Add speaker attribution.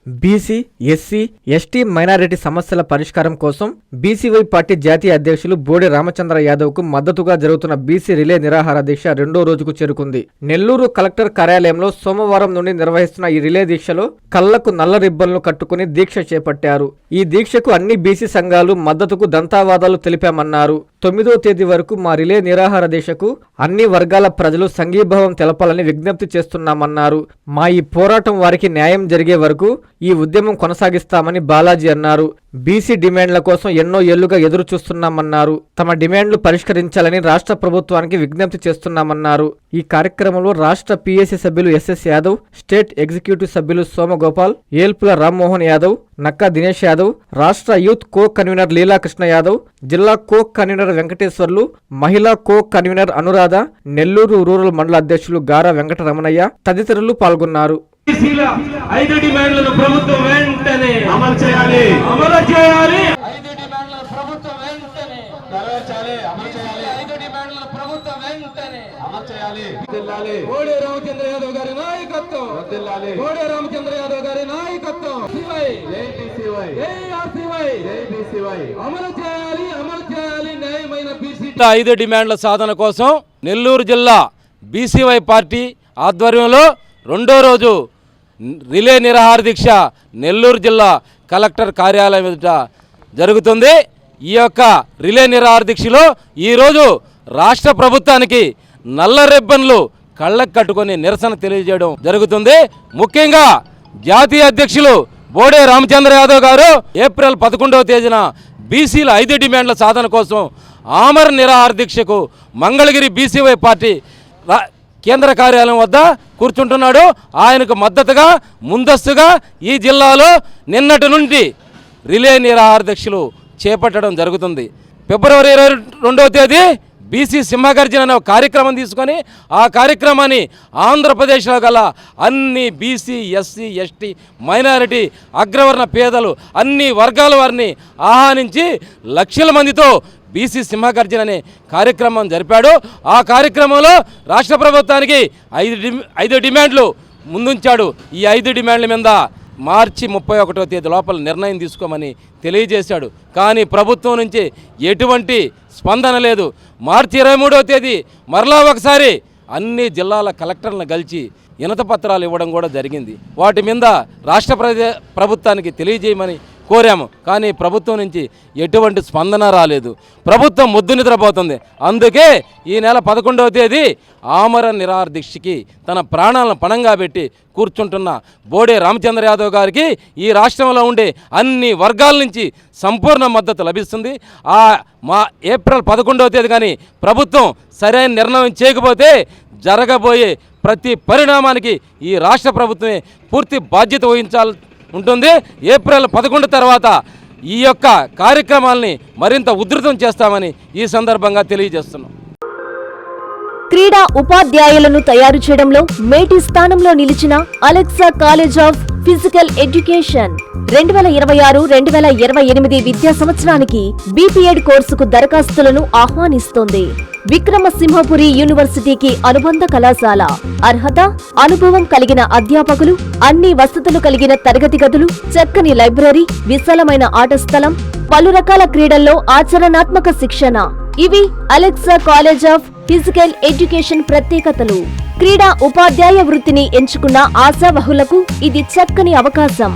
Speaker 1: BC, SC, ST minority సమస్యల పరిష్కారం కోసం బీసీవై పార్టీ జాతీయ అధ్యక్షులు బోడే రామచంద్ర యాదవ్కు మద్దతుగా జరుగుతున్న బీసీ రిలే నిరాహార దీక్ష 2వ రోజుకు చేరుకుంది. నెల్లూరు కలెక్టర్ కార్యాలయంలో సోమవారం నుండి నిర్వహిస్తున్న ఈ రిలే దీక్షలో కళ్లకు నల్ల రిబ్బన్లు కట్టుకుని దీక్ష చేపట్టారు. ఈ దీక్షకు అన్ని బీసీ సంఘాలు మద్దతుకు దంతావాదాలు తెలిపామన్నారు. 9వ తేదీ వరకు మా రిలే నిరాహార దీక్షకు అన్ని వర్గాల ప్రజలు సంఘీభావం తెలపాలని విజ్ఞప్తి చేస్తున్నామన్నారు. మా ఈ పోరాటం వారికి న్యాయం జరిగే వరకు ఈ ఉద్యమం కొనసాగిస్తామని బాలాజీ అన్నారు. బీసీ డిమాండ్ల కోసం ఎన్నో ఏళ్లుగా ఎదురు చూస్తున్నామన్నారు. తమ డిమాండ్లు పరిష్కరించాలని రాష్ట్ర ప్రభుత్వానికి విజ్ఞప్తి చేస్తున్నామన్నారు. ఈ కార్యక్రమంలో రాష్ట్ర పీఏసీ సభ్యులు ఎస్ఎస్ యాదవ్, స్టేట్ ఎగ్జిక్యూటివ్ సభ్యులు సోమగోపాల్, ఏల్పుల రామ్మోహన్ యాదవ్, నక్కా దినేష్ యాదవ్, రాష్ట్ర youth co convener Leelakrishna Yadav, జిల్లా కో కన్వీనర్ వెంకటేశ్వర్లు, మహిళా co convener Anuradha, Nellore rural మండల అధ్యక్షులు గారా వెంకటరమణయ్య తదితరులు పాల్గొన్నారు.
Speaker 2: ఐదు డిమాండ్లను ప్రభుత్వం వెంటనే అమలు చేయాలి. ఐదు డిమాండ్లను ప్రభుత్వం వెంటనే నెరవేర్చాలి, అమలు చేయాలి. ఐదు డిమాండ్లను ప్రభుత్వం వెంటనే అమలు చేయాలి. బోడే రామచంద్ర యాదవ్ గారి నాయకత్వం వర్ధిల్లాలి. బోడే రామచంద్ర యాదవ్ గారి నాయకత్వం. జై బీసీవై, జై ఆర్సీవై, జై బీసీవై. అమలు చేయాలి, అమలు చేయాలి న్యాయమైన బీసీ.
Speaker 3: 5 డిమాండ్ల సాధన కోసం నెల్లూరు జిల్లా బీసీవై పార్టీ ఆధ్వర్యంలో 2వ రోజు రిలే నిరాహార దీక్ష నెల్లూరు జిల్లా కలెక్టర్ కార్యాలయం ఎదుట జరుగుతుంది. ఈ యొక్క రిలే నిరాహార దీక్షలో ఈరోజు రాష్ట్ర ప్రభుత్వానికి నల్ల రిబ్బన్లు కళ్ళకు కట్టుకొని నిరసన తెలియజేయడం జరుగుతుంది. ముఖ్యంగా జాతీయ అధ్యక్షులు బోడే రామచంద్ర యాదవ్ గారు ఏప్రిల్ 11వ తేదీన బీసీల 5 డిమాండ్ల సాధన కోసం ఆమర నిరాహార దీక్షకు మంగళగిరి బీసీవై పార్టీ కేంద్ర కార్యాలయం వద్ద కూర్చుంటున్నాడు. ఆయనకు మద్దతుగా ముందస్తుగా ఈ జిల్లాలో నిన్నటి నుండి రిలే నిరాహార దీక్షలు చేపట్టడం జరుగుతుంది. ఫిబ్రవరి 22వ తేదీ బీసీ సింహగర్జన అనే కార్యక్రమం తీసుకొని ఆ కార్యక్రమాన్ని ఆంధ్రప్రదేశ్లో గల అన్ని బీసీ, ఎస్సీ, ఎస్టీ, మైనారిటీ, అగ్రవర్ణ పేదలు అన్ని వర్గాల వారిని ఆహ్వానించి లక్షల మందితో బీసీ సింహగర్జన అనే కార్యక్రమం జరిపాడు. ఆ కార్యక్రమంలో రాష్ట్ర ప్రభుత్వానికి 5 డిమాండ్లు ముందుంచాడు. ఈ 5 డిమాండ్ల మీద మార్చి 31వ తేదీ లోపల నిర్ణయం తీసుకోమని తెలియజేశాడు. కానీ ప్రభుత్వం నుంచి ఎటువంటి స్పందన లేదు. మార్చి 23వ తేదీ మరలా ఒకసారి అన్ని జిల్లాల కలెక్టర్లను కలిసి వినతి పత్రాలు ఇవ్వడం కూడా జరిగింది. వాటి మీద రాష్ట్ర ప్రభుత్వానికి తెలియజేయమని కోరాము. కానీ ప్రభుత్వం నుంచి ఎటువంటి స్పందన రాలేదు. ప్రభుత్వం ముద్దు నిద్రపోతుంది. అందుకే ఈ నెల 11వ తేదీ ఆమర నిరాహార దీక్షకి తన ప్రాణాలను పణంగా పెట్టి కూర్చుంటున్న బోడే రామచంద్ర యాదవ్ గారికి ఈ రాష్ట్రంలో ఉండే అన్ని వర్గాల నుంచి సంపూర్ణ మద్దతు లభిస్తుంది. మా ఏప్రిల్ 11వ తేదీ కానీ ప్రభుత్వం సరైన నిర్ణయం చేయకపోతే జరగబోయే ప్రతి పరిణామానికి ఈ రాష్ట్ర ప్రభుత్వమే పూర్తి బాధ్యత వహించాలి ఉంటుంది. ఏప్రిల్ 11 తర్వాత ఈ యొక్క కార్యక్రమాల్ని మరింత ఉధృతం చేస్తామని ఈ సందర్భంగా తెలియజేస్తున్నాం.
Speaker 4: క్రీడా ఉపాధ్యాయులను తయారు చేయడంలో మేటి స్థానంలో నిలిచిన Alexa college of physical education 2026-2028 విద్యా సంవత్సరానికి బీపీఎడ్ కోర్సుకు దరఖాస్తులను ఆహ్వానిస్తోంది. విక్రమసింహపురి యూనివర్సిటీకి అనుబంధ కళాశాల. అర్హత, అనుభవం కలిగిన అధ్యాపకులు, అన్ని వసతులు కలిగిన తరగతి గదులు, చక్కని లైబ్రరీ, విశాలమైన ఆట స్థలం, పలు రకాల క్రీడల్లో ఆచరణాత్మక శిక్షణ. ఇవి Alexa college of physical education ప్రత్యేకతలు. క్రీడా ఉపాధ్యాయ వృత్తిని ఎంచుకున్న ఆశావహులకు ఇది చక్కని అవకాశం.